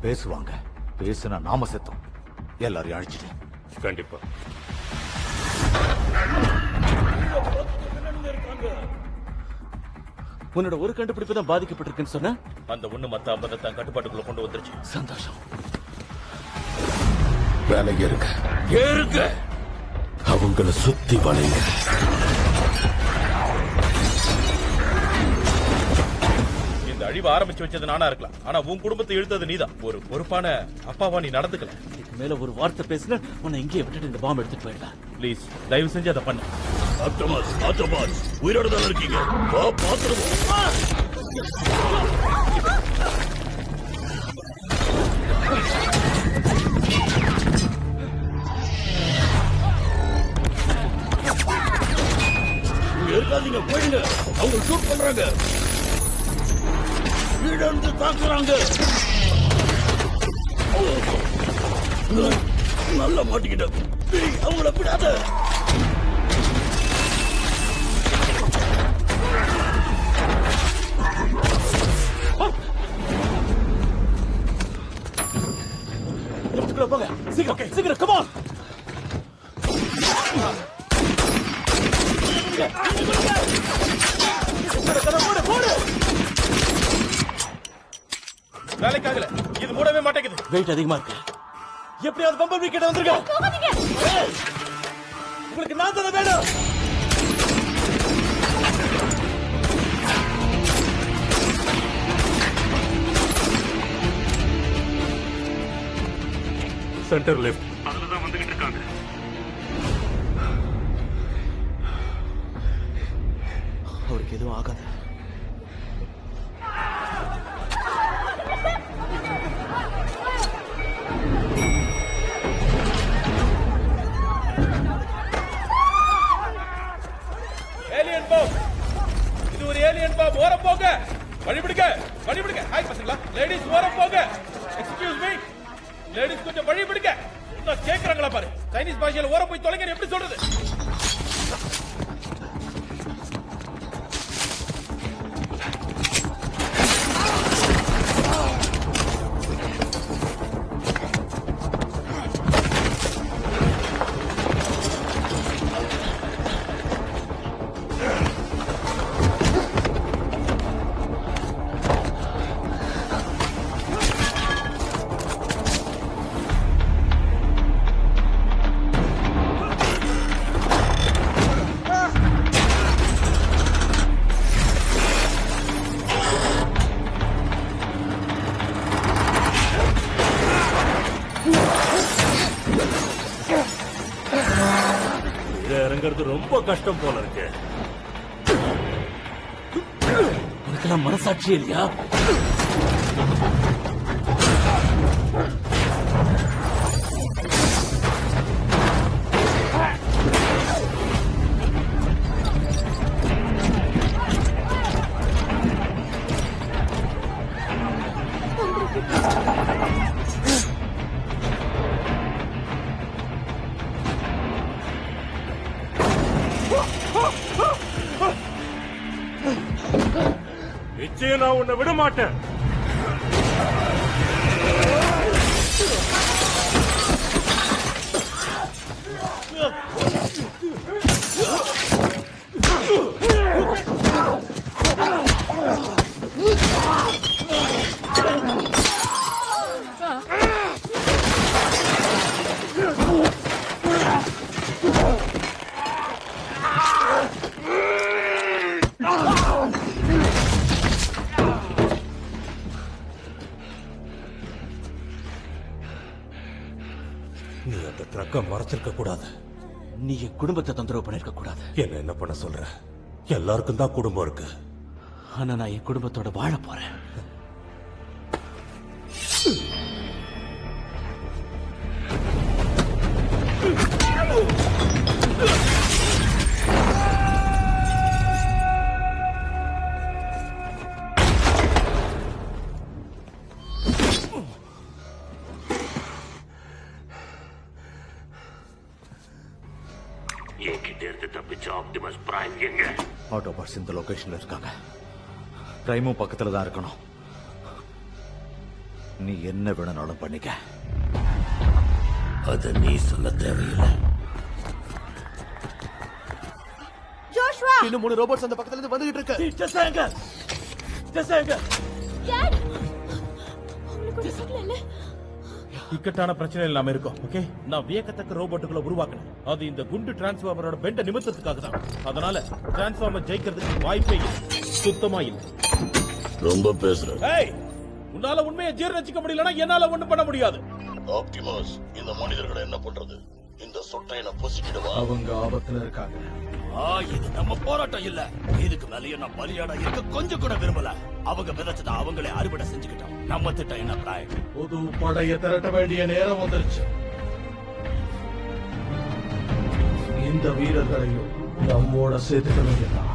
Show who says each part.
Speaker 1: பேசுவாங்க. பேசுனா நாம செத்தோம். எல்லாரையும் அழிச்சிட்டு.
Speaker 2: கண்டிப்பா.
Speaker 3: உன்னோட ஒரு கண்டுபிடிப்பு தான் பாதிக்கப்பட்டிருக்குன்னு சொன்ன.
Speaker 2: அந்த ஒண்ணு மத்த 50 தான் கட்டுப்பாட்டுக்குள்ள கொண்டு வந்துருச்சு.
Speaker 3: சந்தோஷம்.
Speaker 4: வேலை ஏறுங்க. அவங்கள சுத்தி வளைங்க.
Speaker 2: இந்த அழிவு ஆரம்பிச்சு வச்சது நானா இருக்கலாம், ஆனா உன் குடும்பத்தை இழுத்தது நீதான். ஒரு பொறுப்பான அப்பாவா நீ நடந்துக்கல.
Speaker 3: இதுக்கு மேல ஒரு வார்த்தை பேசினா உன்னை இங்கே விட்டுட்டு இந்த பாம்பு எடுத்துட்டு போயிடுவேன்.
Speaker 2: ப்ளீஸ் தயவு செஞ்சு அதை பண்ணு.
Speaker 4: ஆட்டோமாஸ் உயிரோட தான் இருக்கீங்க. பாத்துருவோம். இருக்காதீங்க, போயிடுங்க. அவங்க ஷூட் பண்றாங்க. வீடு வந்து தாக்குறாங்க. நல்லா மாட்டிக்கிட்டேன். அவங்கள விடாத.
Speaker 3: போங்க சீக்கிரம் சீக்கிரம். Come on.
Speaker 2: வேலைக்காகல, இது மூடவே மாட்டேங்குது.
Speaker 3: வெயிட் அதிகமா இருக்கு. எப்படியாவது பம்பர் வீக்கிட்ட வந்துருங்க. உங்களுக்கு நான் தானே வேணும்.
Speaker 2: Center left.
Speaker 5: அதுலதான் வந்துகிட்டு இருக்காங்க.
Speaker 3: அவருக்கு எதுவும் ஆகாது.
Speaker 2: Alien bomb. இது ஒரு ஏலியன் பாம். ஓரம் போங்க. வழிபிடுங்க வழிபிடுங்க. ஹாய் பசங்களா. லேடிஸ் ஓரம் போங்க. Excuse me. லேடிஸ் கொஞ்சம் வழிபிடுங்க. இன்னும் கேக்குறாங்களா பாரு. சைனீஸ் பாஷையில ஓரம் போய் தொலைங்க எப்படி சொல்றது?
Speaker 5: இறங்குறது ரொம்ப கஷ்டம் போல இருக்கு.
Speaker 3: உனக்கெல்லாம் மனசாட்சி இல்லையா?
Speaker 5: நிச்சயம் நான் உன்னை விட மாட்டேன். நீ அந்த ட்ரக்கை மறைச்சிருக்க கூடாது.
Speaker 3: நீ என் குடும்பத்தை தொந்தரவு பண்ணிருக்க கூடாது.
Speaker 5: என்ன பண்ண சொல்ற? எல்லாருக்கும் தான் குடும்பம் இருக்கு.
Speaker 3: ஆனா நான் என் குடும்பத்தோட வாழ போறேன்.
Speaker 5: என்கிட்ட இருந்து தப்பிச்ச ஆப்டிமஸ் பிரைம் எங்க?
Speaker 1: ஆட்டோபாட்ஸ் இந்த லொகேஷன்ல இருக்காங்க. பிரைமும் பக்கத்துல தான் இருக்கணும். நீ என்ன வேணும்னாலும் பண்ணிக்க.
Speaker 4: அத நீ சொல்ல தேவையில்லை.
Speaker 6: ஜோஷ்வா
Speaker 3: இன்னும் 3 ரோபோட்ஸ் அந்த பக்கத்துல இருந்து வந்துகிட்டு இருக்கு. ஜெசாங்க
Speaker 6: டாட் உங்களுக்கு சொல்லல.
Speaker 2: இக்கட்டான பிரச்சனை இல்லாம இருக்கும். ஓகே, நான் வியக்கத்தக்க ரோபோட்டுகளை உருவாக்கினேன். அது இந்த குண்டு டிரான்ஸ்ஃபார்மரோட பெண்ட நிமித்தத்துக்காக தான். அதனால டிரான்ஸ்ஃபார்மர் ஜெயிக்கிறதுக்கு வாய்ப்பே இல்லை, சுத்தமா இல்லை.
Speaker 4: ரொம்ப பேசுற.
Speaker 2: ஏய், உன்னால உண்மையை ஜீரணிச்சுக்க முடியலன்னா என்னால ஒண்ணும் பண்ண முடியாது.
Speaker 4: ஆப்டிமஸ், இந்த மனிதர்களை என்ன பண்றது? இந்த சொட்டையனை பொசிக்கிடுவா.
Speaker 3: அவங்க ஆபத்துல இருக்காங்க.
Speaker 4: இது நம்ம போராட்டம் இல்ல. இதுக்கு மேலேயே நான் பலியாடா இருக்க கொஞ்சம் கூட விரும்பல. அவங்க விதைச்சதை அவங்களே அறுவடை செஞ்சுக்கிட்டோம். நம்ம திட்டம் என்ன பிராய்?
Speaker 3: புது படையை திரட்ட வேண்டிய நேரம் வந்துருச்சு. இந்த வீரர்களையும் நம்மோட சேர்த்துக்க வேண்டியதான்.